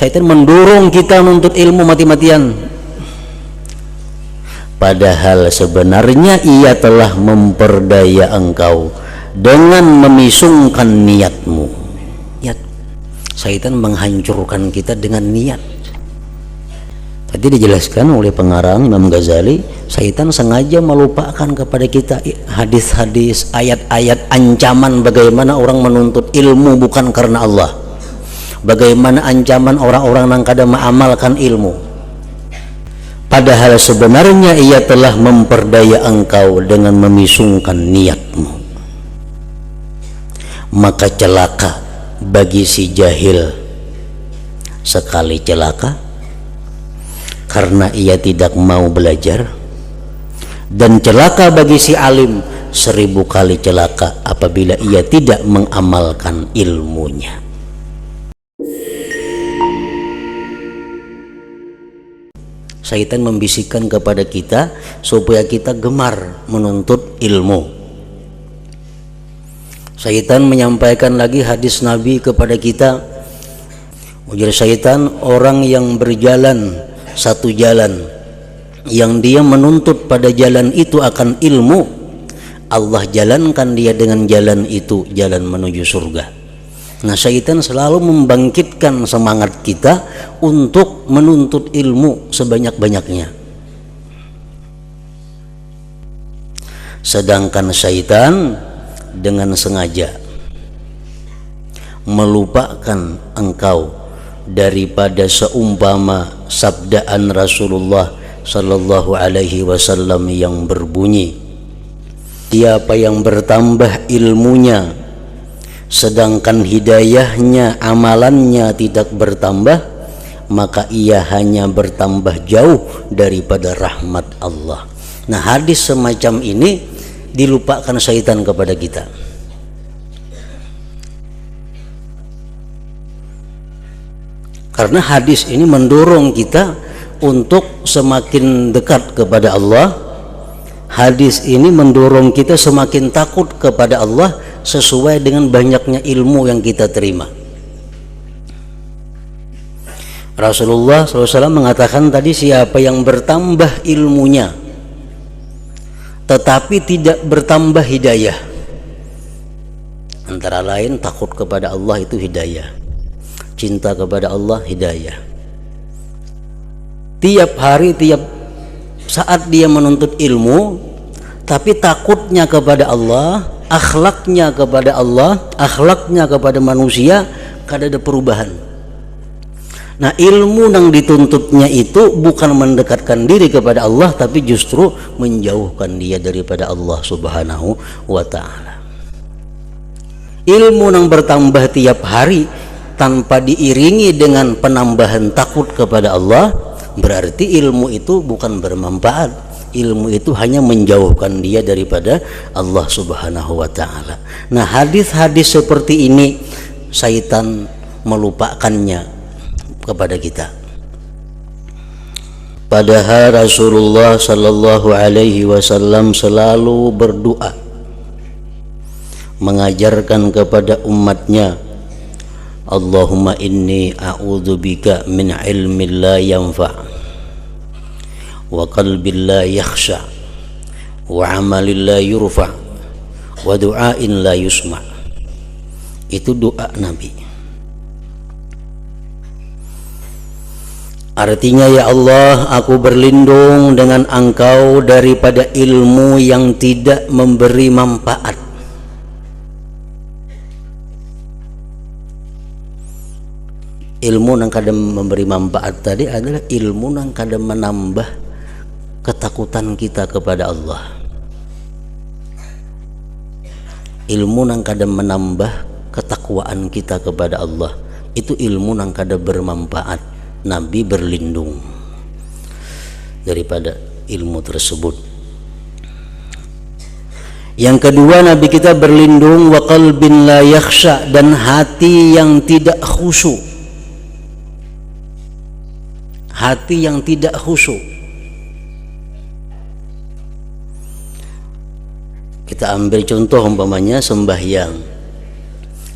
Syaitan mendorong kita menuntut ilmu mati-matian, padahal sebenarnya ia telah memperdaya engkau dengan memisungkan niatmu. Niat. Syaitan menghancurkan kita dengan niat. Tadi dijelaskan oleh pengarang Imam Ghazali, syaitan sengaja melupakan kepada kita hadis-hadis, ayat-ayat ancaman bagaimana orang menuntut ilmu bukan karena Allah, bagaimana ancaman orang-orang yang kada mengamalkan ilmu, padahal sebenarnya ia telah memperdaya engkau dengan memisungkan niatmu. Maka celaka bagi si jahil sekali celaka karena ia tidak mau belajar, dan celaka bagi si alim 1000 kali celaka apabila ia tidak mengamalkan ilmunya. Syaitan membisikkan kepada kita supaya kita gemar menuntut ilmu. Syaitan menyampaikan lagi hadis Nabi kepada kita. Ujar syaitan, orang yang berjalan satu jalan yang dia menuntut pada jalan itu akan ilmu, Allah jalankan dia dengan jalan itu jalan menuju surga. Nah, syaitan selalu membangkitkan semangat kita untuk menuntut ilmu sebanyak-banyaknya. Sedangkan syaitan dengan sengaja melupakan engkau daripada seumpama sabdaan Rasulullah sallallahu alaihi wasallam yang berbunyi, siapa yang bertambah ilmunya sedangkan hidayahnya, amalannya tidak bertambah, maka ia hanya bertambah jauh daripada rahmat Allah. Nah, hadis semacam ini dilupakan syaitan kepada kita. Karena hadis ini mendorong kita untuk semakin dekat kepada Allah. Hadis ini mendorong kita semakin takut kepada Allah sesuai dengan banyaknya ilmu yang kita terima. Rasulullah SAW mengatakan tadi, siapa yang bertambah ilmunya tetapi tidak bertambah hidayah, antara lain takut kepada Allah itu hidayah, cinta kepada Allah hidayah. Tiap hari, tiap saat dia menuntut ilmu, tapi takutnya kepada Allah, akhlaknya kepada Allah, akhlaknya kepada manusia, kada ada perubahan. Nah, ilmu yang dituntutnya itu bukan mendekatkan diri kepada Allah, tapi justru menjauhkan dia daripada Allah Subhanahu wa ta'ala. Ilmu yang bertambah tiap hari tanpa diiringi dengan penambahan takut kepada Allah, berarti ilmu itu bukan bermanfaat. Ilmu itu hanya menjauhkan dia daripada Allah Subhanahu wa ta'ala. Nah, hadis-hadis seperti ini syaitan melupakannya kepada kita. Padahal Rasulullah sallallahu alaihi wasallam selalu berdoa mengajarkan kepada umatnya, Allahumma inni a'udzubika min ilmin la yanfa' wa qalbin la yakhsha wa amalin la yurfa' wa du'ain la yusma'. Itu doa Nabi. Artinya, ya Allah, aku berlindung dengan Engkau daripada ilmu yang tidak memberi manfaat. Ilmu yang kadang memberi manfaat tadi adalah ilmu yang kadang menambah ketakutan kita kepada Allah. Ilmu yang kadang menambah ketakwaan kita kepada Allah. Itu ilmu yang kadang bermanfaat. Nabi berlindung daripada ilmu tersebut. Yang kedua, Nabi kita berlindung wa qalbin la yakhsha, dan hati yang tidak khusyuk. Hati yang tidak khusyuk. Kita ambil contoh umpamanya sembahyang.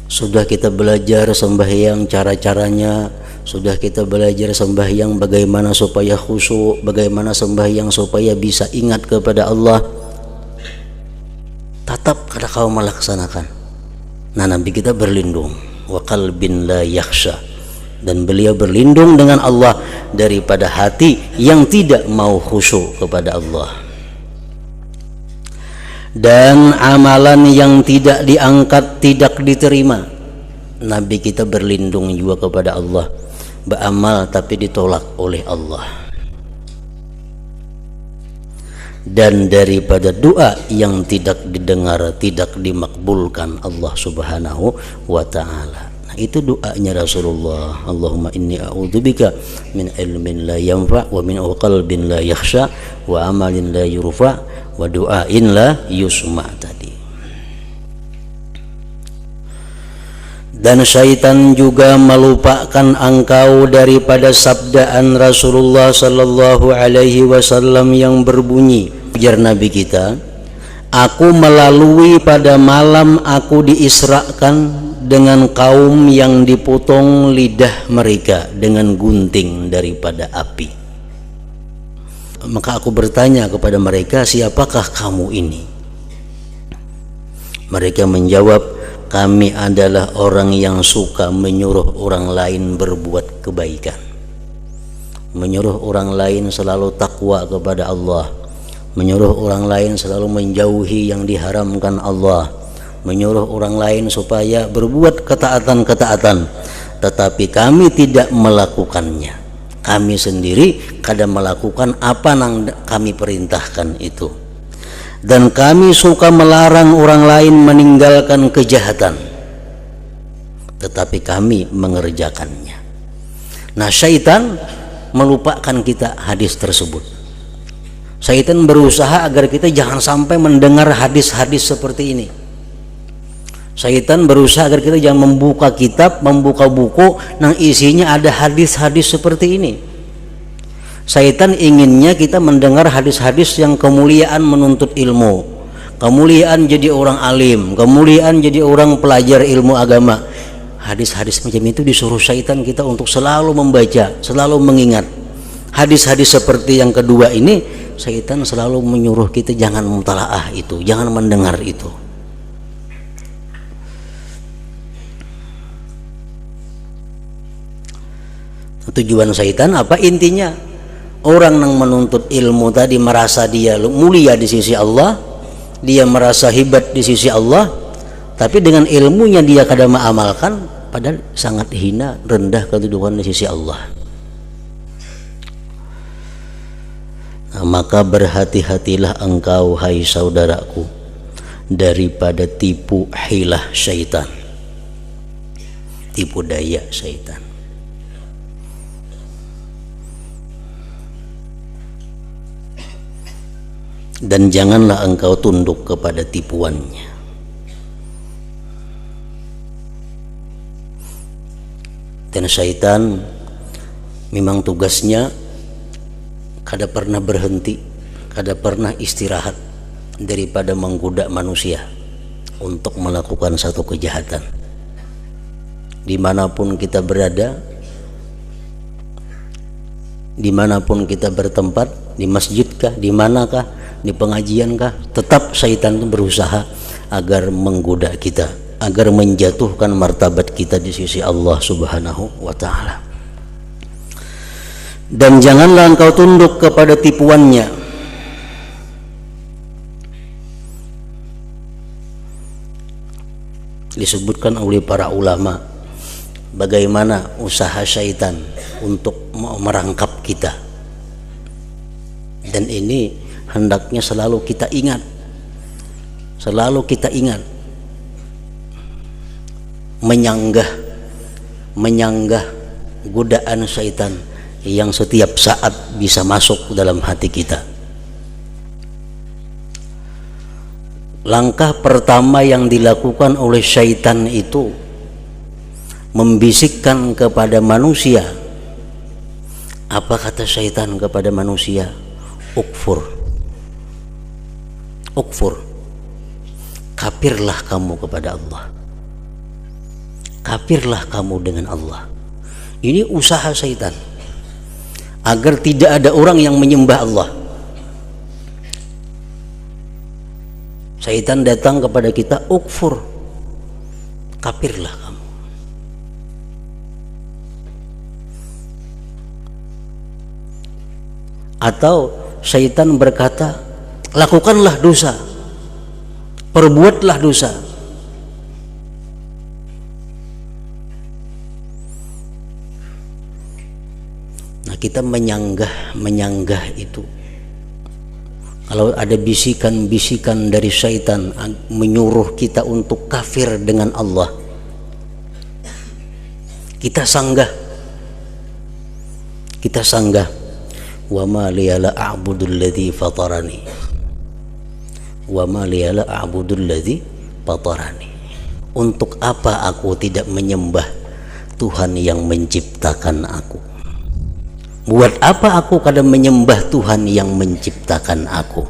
Sudah kita belajar sembahyang cara-caranya, sudah kita belajar sembahyang bagaimana supaya khusyuk, bagaimana sembahyang supaya bisa ingat kepada Allah, tetap kada kau melaksanakan. Nah, Nabi kita berlindung, wa qalbin la yakhsha, dan beliau berlindung dengan Allah daripada hati yang tidak mau khusyuk kepada Allah, dan amalan yang tidak diangkat, tidak diterima. Nabi kita berlindung juga kepada Allah, beramal tapi ditolak oleh Allah, dan daripada doa yang tidak didengar, tidak dimakbulkan Allah Subhanahu wa ta'ala. Nah, itu doanya Rasulullah, Allahumma inni a'udzubika min ilmin la yanfa' wa min qalbin la yakhsha wa amalin la yurfa wa du'ain la yusma tadi. Dan syaitan juga melupakan engkau daripada sabdaan Rasulullah sallallahu alaihi wasallam yang berbunyi, ujar Nabi kita, aku melalui pada malam aku diisrakan dengan kaum yang dipotong lidah mereka dengan gunting daripada api. Maka aku bertanya kepada mereka, siapakah kamu ini? Mereka menjawab, kami adalah orang yang suka menyuruh orang lain berbuat kebaikan, menyuruh orang lain selalu takwa kepada Allah, menyuruh orang lain selalu menjauhi yang diharamkan Allah, menyuruh orang lain supaya berbuat ketaatan-ketaatan, tetapi kami tidak melakukannya. Kami sendiri kadang melakukan apa yang kami perintahkan itu, dan kami suka melarang orang lain meninggalkan kejahatan, tetapi kami mengerjakannya. Nah, syaitan melupakan kita hadis tersebut. Syaitan berusaha agar kita jangan sampai mendengar hadis-hadis seperti ini. Syaitan berusaha agar kita jangan membuka kitab, membuka buku yang isinya ada hadis-hadis seperti ini. Syaitan inginnya kita mendengar hadis-hadis yang kemuliaan menuntut ilmu, kemuliaan jadi orang alim, kemuliaan jadi orang pelajar ilmu agama. Hadis-hadis macam itu disuruh syaitan kita untuk selalu membaca, selalu mengingat. Hadis-hadis seperti yang kedua ini, syaitan selalu menyuruh kita jangan mutalaah itu, jangan mendengar itu. Tujuan syaitan apa? Intinya orang yang menuntut ilmu tadi merasa dia mulia di sisi Allah, dia merasa hebat di sisi Allah, tapi dengan ilmunya dia kadang mengamalkan, padahal sangat hina, rendah kedudukan di sisi Allah. Nah, maka berhati-hatilah engkau, hai saudaraku, daripada tipu hilah syaitan, tipu daya syaitan. Dan janganlah engkau tunduk kepada tipuannya. Dan syaitan memang tugasnya kada pernah berhenti, kada pernah istirahat daripada menggoda manusia untuk melakukan satu kejahatan. Dimanapun kita berada, dimanapun kita bertempat, di masjidkah, di manakah, di pengajiankah, tetap syaitan itu berusaha agar menggoda kita, agar menjatuhkan martabat kita di sisi Allah Subhanahu wa ta'ala. Dan janganlah engkau tunduk kepada tipuannya. Disebutkan oleh para ulama bagaimana usaha syaitan untuk merangkap kita, dan ini hendaknya selalu kita ingat, selalu kita ingat, menyanggah godaan syaitan yang setiap saat bisa masuk dalam hati kita. Langkah pertama yang dilakukan oleh syaitan itu membisikkan kepada manusia. Apa kata syaitan kepada manusia? Ukfur, kafirlah kamu kepada Allah, kafirlah kamu dengan Allah. Ini usaha syaitan agar tidak ada orang yang menyembah Allah. Syaitan datang kepada kita, ukfur, kafirlah kamu. Atau syaitan berkata, lakukanlah dosa, perbuatlah dosa. Nah, kita menyanggah itu. Kalau ada bisikan-bisikan dari syaitan menyuruh kita untuk kafir dengan Allah, kita sanggah. Wa ma liya la a'budul ladzi fatarani. Wa ma liya la a'budul ladzi fatarani. Untuk apa aku tidak menyembah Tuhan yang menciptakan aku? Buat apa aku kadang menyembah Tuhan yang menciptakan aku?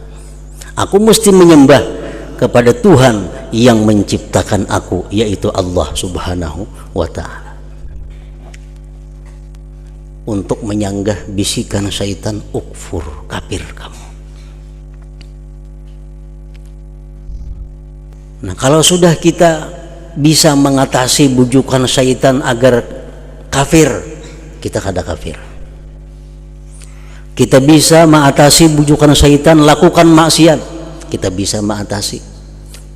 Aku mesti menyembah kepada Tuhan yang menciptakan aku, yaitu Allah Subhanahu wa ta'ala. Untuk menyanggah bisikan syaitan, ukfur, kafir kamu. Nah, kalau sudah kita bisa mengatasi bujukan syaitan agar kafir, kita kada kafir. Kita bisa mengatasi bujukan syaitan, lakukan maksiat, kita bisa mengatasi.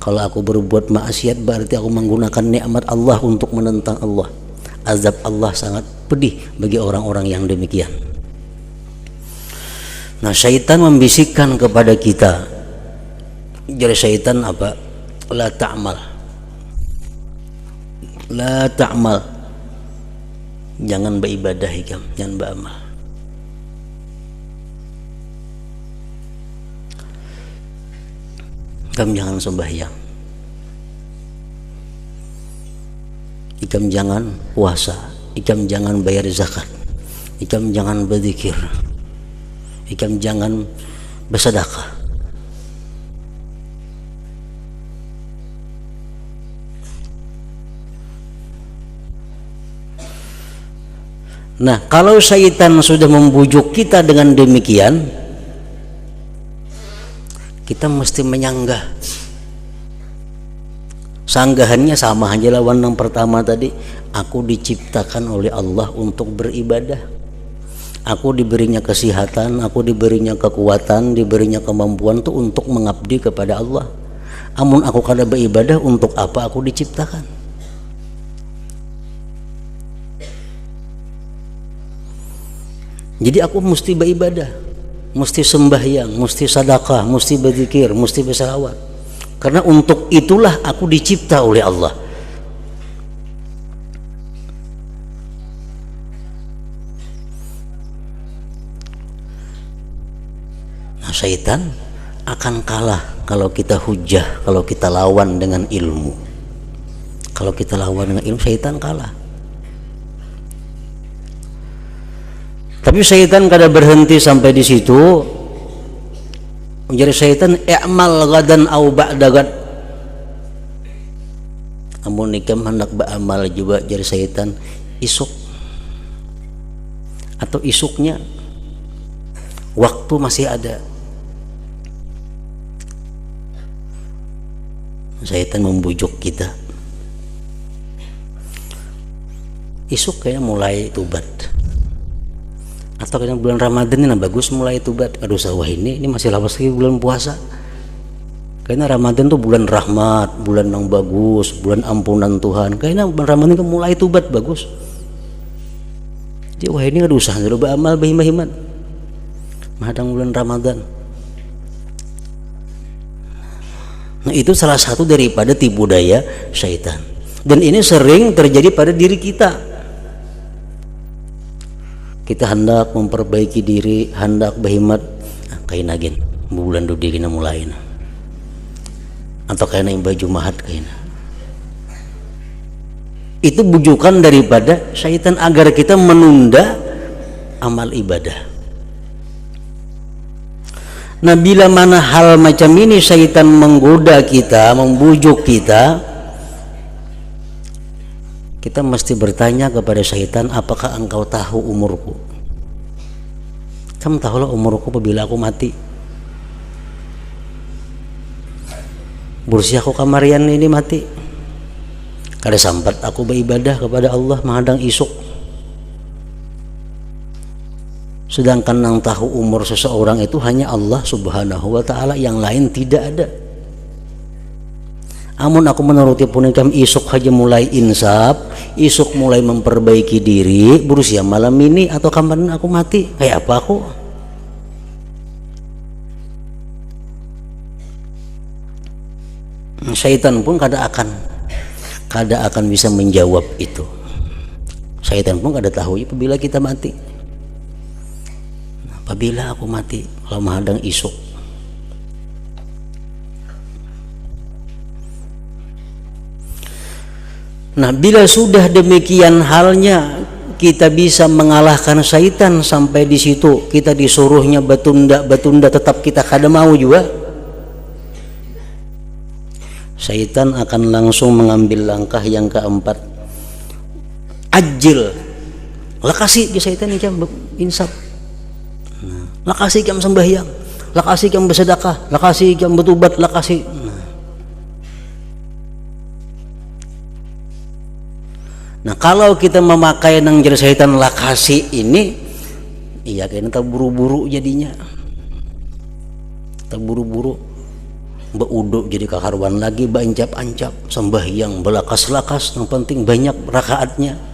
Kalau aku berbuat maksiat berarti aku menggunakan nikmat Allah untuk menentang Allah. Azab Allah sangat pedih bagi orang-orang yang demikian. Nah, syaitan membisikkan kepada kita. Jadi syaitan apa? La ta'mal. La ta'mal. Jangan beribadah, jangan beramal. Kamu jangan sembahyang, kamu jangan puasa, kamu jangan bayar zakat, kamu jangan berzikir, kamu jangan bersedekah. Nah, kalau syaitan sudah membujuk kita dengan demikian, kita mesti menyanggah. Sanggahannya sama aja lawan yang pertama tadi. Aku diciptakan oleh Allah untuk beribadah. Aku diberinya kesehatan, aku diberinya kekuatan, diberinya kemampuan tuh untuk mengabdi kepada Allah. Amun aku kada beribadah, untuk apa aku diciptakan? Jadi aku mesti beribadah, mesti sembahyang, mesti sedekah, mesti berzikir, mesti berselawat. Karena untuk itulah aku dicipta oleh Allah. Nah, syaitan akan kalah kalau kita hujah, kalau kita lawan dengan ilmu. Kalau kita lawan dengan ilmu, syaitan kalah. Tapi syaitan kada berhenti sampai di situ. Menjadi syaitan, i'mal gadan au ba'da gad. Amun ikam hendak beramal juga jadi syaitan, isuk atau isuknya, waktu masih ada. Syaitan membujuk kita, isuk kayaknya mulai tubat, atau kayaknya bulan Ramadan ini bagus mulai tubat. Aduh sawah ini masih lawas lagi bulan puasa. Kayaknya Ramadan tuh bulan rahmat, bulan yang bagus, bulan ampunan Tuhan. Kayaknya bulan Ramadan itu mulai tubat bagus. Jadi wah ini aduh usah dulu beramal bahim-bahiman mahadang bulan Ramadan. Nah, itu salah satu daripada tipu daya syaitan. Dan ini sering terjadi pada diri kita. Kita hendak memperbaiki diri, hendak berhimat, kain agen bulan dudi kena mulai, atau kain yang baju mahat kain. Itu bujukan daripada syaitan agar kita menunda amal ibadah. Nah, bila mana hal macam ini syaitan menggoda kita, membujuk kita, kita mesti bertanya kepada syaitan, apakah engkau tahu umurku? Kamu tahulah umurku apabila aku mati. Bursi aku kamarian ini mati. Kada sampat aku beribadah kepada Allah menghadang isuk. Sedangkan yang tahu umur seseorang itu hanya Allah subhanahu wa ta'ala, yang lain tidak ada. Amun aku menuruti punikam isuk aja mulai insaf, isuk mulai memperbaiki diri, berusia malam ini atau kapan aku mati, kayak apa aku? Syaitan pun kada akan bisa menjawab itu. Syaitan pun kada tahu apabila kita mati. Apabila aku mati, kalau menghadang isuk. Nah, bila sudah demikian halnya, kita bisa mengalahkan syaitan sampai di situ. Kita disuruhnya betunda tetap kita kada mau juga. Syaitan akan langsung mengambil langkah yang keempat. Ajil. Lakasi di syaitan ikam insaf. Lakasi ikam sembahyang, lakasi ikam bersedekah, lakasi ikam bertobat, lakasi. Nah, kalau kita memakai nang jar syaitan lakasi ini, iya kayaknya terburu-buru jadinya. Terburu-buru. Beuduk jadi kaharwan lagi, baancap-ancap, sembahyang belakas-lakas, yang penting banyak rakaatnya.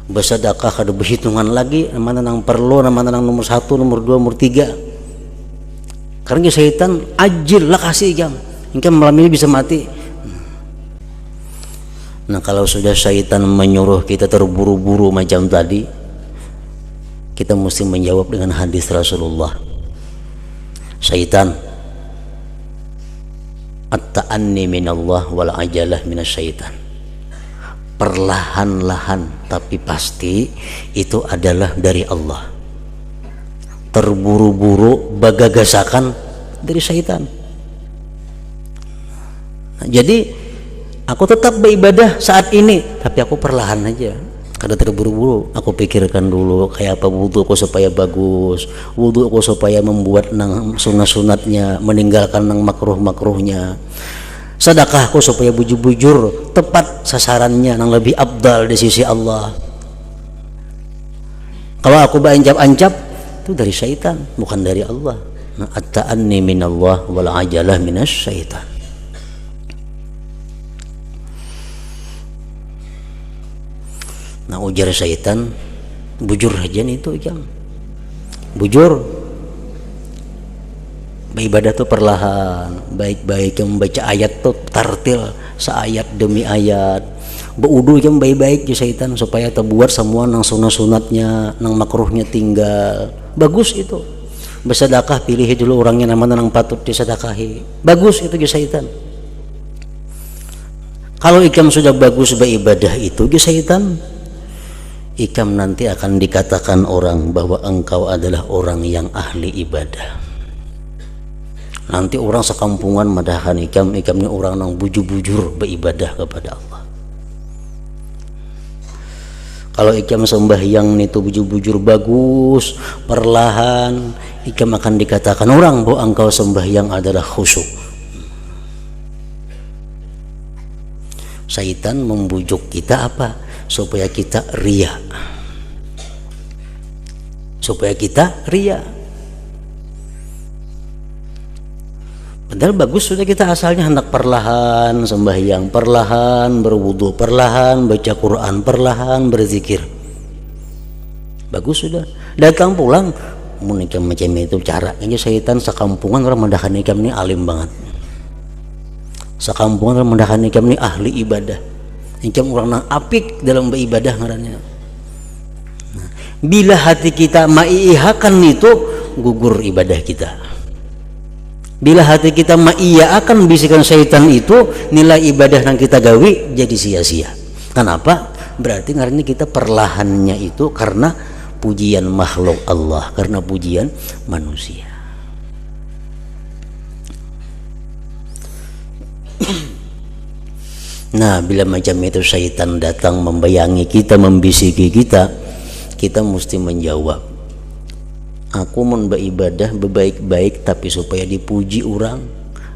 Bersedekah ada berhitungan lagi, mana nang perlu, mana nang nomor 1, nomor 2, nomor 3. Karena syaitan ajil lakasi ikam, ingkam malam ini bisa mati. Nah, kalau sudah syaitan menyuruh kita terburu-buru macam tadi, kita mesti menjawab dengan hadis Rasulullah. Syaitan, at-ta'anni minallah wal ajalah minasyaitan. Perlahan-lahan tapi pasti itu adalah dari Allah. Terburu-buru bagagasakan dari syaitan. Nah, jadi aku tetap beribadah saat ini, tapi aku perlahan aja. Kada terburu-buru, aku pikirkan dulu kayak apa wuduku supaya bagus, wuduku supaya membuat nang sunat-sunatnya, meninggalkan nang makruh-makruhnya, sedekahku supaya bujur-bujur tepat sasarannya, nang lebih abdal di sisi Allah. Kalau aku berancap-ancap, itu dari syaitan, bukan dari Allah. Nah, at-ta'anni minallah wal ajalah minasyaitan. Nah, ujar syaitan, bujur aja nih itu ikam, bujur. Beribadah tuh perlahan, baik-baik, yang membaca ayat tuh tartil, seayat demi ayat. Beudu yang baik-baik ya syaitan, supaya terbuat semua nang sunat-sunatnya, nang makruhnya tinggal. Bagus itu. Bersedekah pilih dulu orangnya nama nang patut disedekahi. Bagus itu ya syaitan. Kalau ikam sudah bagus beribadah itu ya syaitan, ikam nanti akan dikatakan orang bahwa engkau adalah orang yang ahli ibadah. Nanti orang sekampungan madahkan ikam ini orang yang bujur-bujur beribadah kepada Allah. Kalau ikam sembahyang itu bujur-bujur bagus, perlahan, ikam akan dikatakan orang bahwa engkau sembahyang adalah khusyuk. Syaitan membujuk kita apa? Supaya kita ria, supaya kita ria. Padahal bagus sudah kita asalnya hendak perlahan sembahyang, perlahan berwudu, perlahan baca Quran, perlahan berzikir. Bagus sudah. Datang pulang menikam macam itu caranya syaitan sekampungan orang mendahan ikam ini alim banget. Sekampungan orang mendahan ikam ini ahli ibadah. Incam orang nang apik dalam beribadah ngarannya. Nah, bila hati kita maiihakan itu, gugur ibadah kita. Bila hati kita maiyakan bisikan syaitan itu, nilai ibadah yang kita gawi jadi sia-sia. Kenapa? Berarti ngarannya kita perlahannya itu karena pujian makhluk Allah, karena pujian manusia. Nah, bila macam itu syaitan datang membayangi kita, membisiki kita, kita mesti menjawab, aku mau beribadah baik-baik tapi supaya dipuji orang.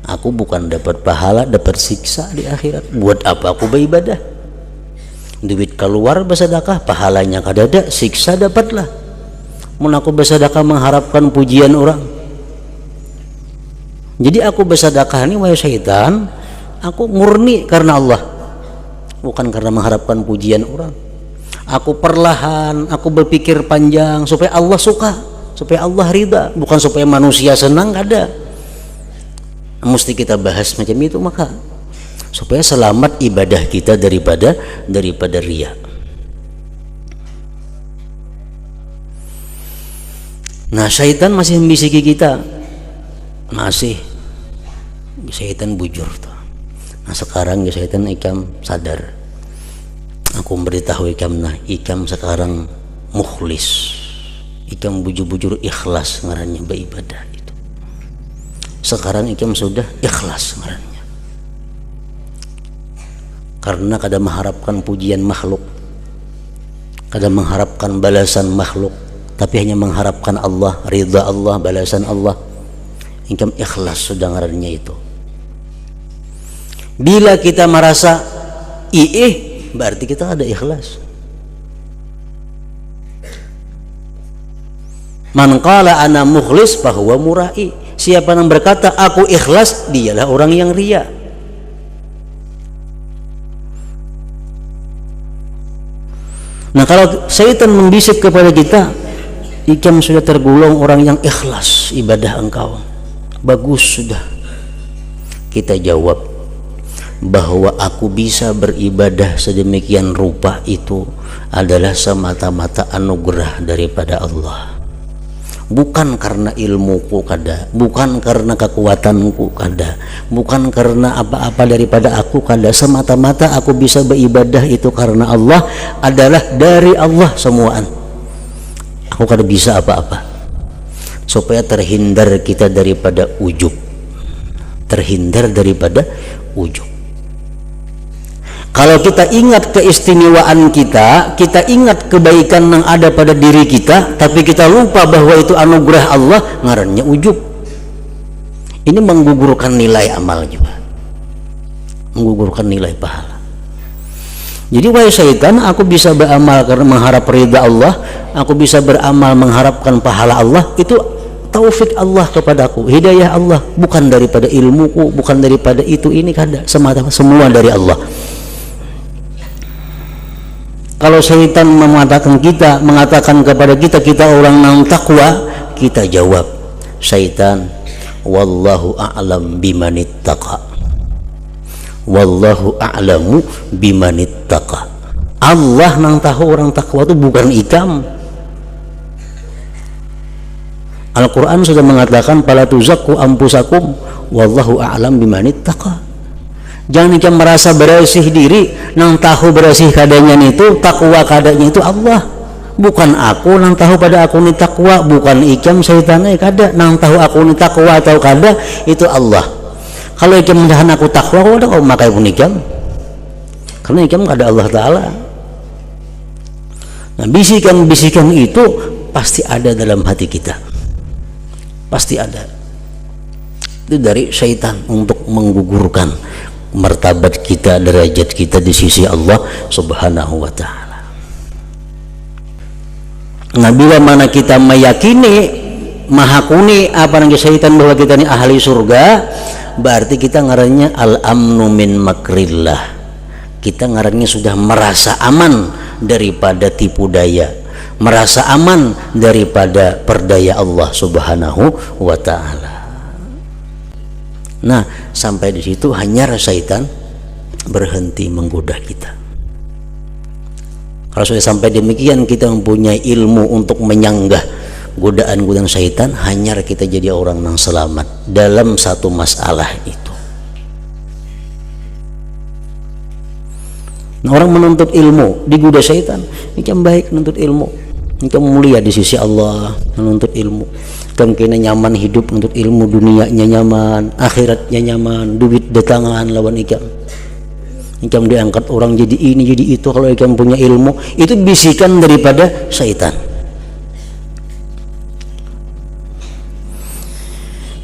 Aku bukan dapat pahala, dapat siksa di akhirat. Buat apa aku beribadah? Duit keluar bersedekah, pahalanya kadada, siksa dapatlah. Mun aku bersedekah mengharapkan pujian orang. Jadi aku bersedekah ini wahai syaitan, aku murni karena Allah, bukan karena mengharapkan pujian orang. Aku perlahan, aku berpikir panjang supaya Allah suka, supaya Allah ridha, bukan supaya manusia senang. Ada mesti kita bahas macam itu, maka supaya selamat ibadah kita daripada riya. Nah, syaitan masih membisiki kita, masih syaitan bujur tuh. Nah, sekarang ya syaitan ikam sadar, aku memberitahu ikam, nah ikam sekarang mukhlis, ikam bujur-bujur ikhlas ngarannya beribadah itu. Sekarang ikam sudah ikhlas ngarannya, karena kada mengharapkan pujian makhluk, kada mengharapkan balasan makhluk, tapi hanya mengharapkan Allah, ridha Allah, balasan Allah. Ikam ikhlas sudah ngarannya itu. Bila kita merasa berarti kita ada ikhlas. Man qala ana mukhlis fahuwa murai. Siapa yang berkata aku ikhlas, dialah orang yang ria. Nah, kalau syaitan membisik kepada kita, ikam sudah tergolong orang yang ikhlas ibadah engkau, bagus sudah. Kita jawab bahwa aku bisa beribadah sedemikian rupa itu adalah semata-mata anugerah daripada Allah, bukan karena ilmuku kada, bukan karena kekuatanku kada, bukan karena apa-apa daripada aku kada. Semata-mata aku bisa beribadah itu karena Allah, adalah dari Allah semuaan. Aku kada bisa apa-apa. Supaya terhindar kita daripada ujub, terhindar daripada ujub. Kalau kita ingat keistimewaan kita, kita ingat kebaikan yang ada pada diri kita, tapi kita lupa bahwa itu anugerah Allah, ngarannya ujub. Ini menggugurkan nilai amal juga, menggugurkan nilai pahala. Jadi wahai syaitan, aku bisa beramal karena mengharap ridha Allah, aku bisa beramal mengharapkan pahala Allah, itu taufik Allah kepadaku, hidayah Allah, bukan daripada ilmuku, bukan daripada itu ini kada, semua dari Allah. Kalau syaitan mengatakan kepada kita, kita orang yang takwa, kita jawab, syaitan, wallahu a'lam bimanittaqa, wallahu a'lamu bimanittaqa. Allah nang tahu orang takwa itu, bukan ikam. Al-Quran sudah mengatakan fala tuzakku anfusakum wallahu a'lam bimanittaqa. Jangan ikam merasa bersih diri, nang tahu bersih kadanya itu, takwa kadanya itu Allah, bukan aku nang tahu pada aku ni takwa, bukan ikam syaitannya kada nang tahu aku ni takwa atau kada, itu Allah. Kalau ikam mendahan aku takwa, kau makai pun ikam, karena ikam kada Allah Ta'ala. Nah, bisikan-bisikan itu pasti ada dalam hati kita, pasti ada. Itu dari syaitan untuk menggugurkan martabat kita, derajat kita di sisi Allah Subhanahu wa Ta'ala. Nah, bila mana kita meyakini, mahakuni apa yang syaitan bahwa kita ini ahli surga, berarti kita ngarannya al-amnu min makrillah. Kita ngarannya sudah merasa aman daripada tipu daya, merasa aman daripada perdaya Allah Subhanahu wa Ta'ala. Nah, sampai di situ hanya syaitan berhenti menggoda kita. Kalau sudah sampai demikian, kita mempunyai ilmu untuk menyanggah godaan-godaan syaitan, hanya kita jadi orang yang selamat dalam satu masalah itu. Nah, orang menuntut ilmu digoda syaitan, ini kan baik menuntut ilmu, ini kan mulia di sisi Allah, menuntut ilmu. Kan kena nyaman hidup untuk ilmu, dunianya nyaman, akhiratnya nyaman, duit di tangan lawan ikam. Ikam diangkat orang jadi ini jadi itu. Kalau ikam punya ilmu, itu bisikan daripada syaitan.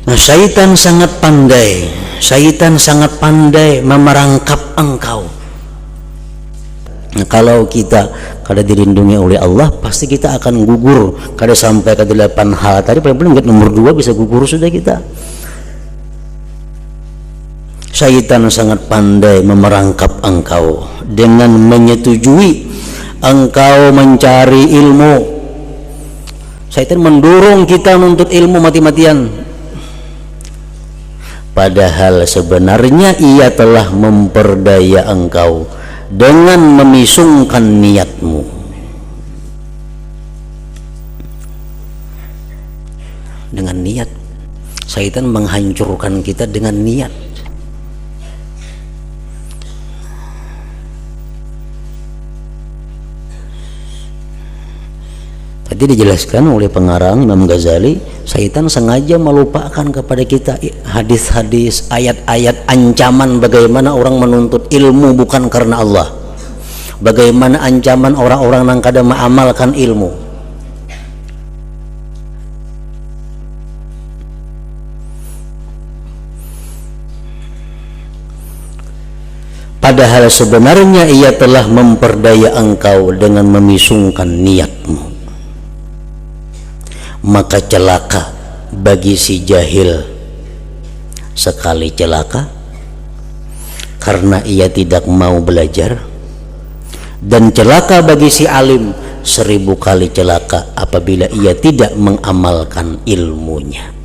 Nah, syaitan sangat pandai. Syaitan sangat pandai memerangkap engkau. Nah, kalau kita kada dilindungi oleh Allah, pasti kita akan gugur. Kada sampai ke 8 hal tadi, paling nomor 2 bisa gugur sudah kita. Syaitan sangat pandai memerangkap engkau dengan menyetujui engkau mencari ilmu. Syaitan mendorong kita menuntut ilmu mati-matian. Padahal sebenarnya ia telah memperdaya engkau dengan memisungkan niatmu. Dengan niat, syaitan menghancurkan kita dengan niat. Tadi dijelaskan oleh pengarang Imam Ghazali, syaitan sengaja melupakan kepada kita hadis-hadis, ayat-ayat ancaman bagaimana orang menuntut ilmu bukan karena Allah, bagaimana ancaman orang-orang yang kada mengamalkan ilmu. Padahal sebenarnya ia telah memperdaya engkau dengan memisungkan niatmu. Maka celaka bagi si jahil sekali celaka karena ia tidak mau belajar, dan celaka bagi si alim 1000 kali celaka apabila ia tidak mengamalkan ilmunya.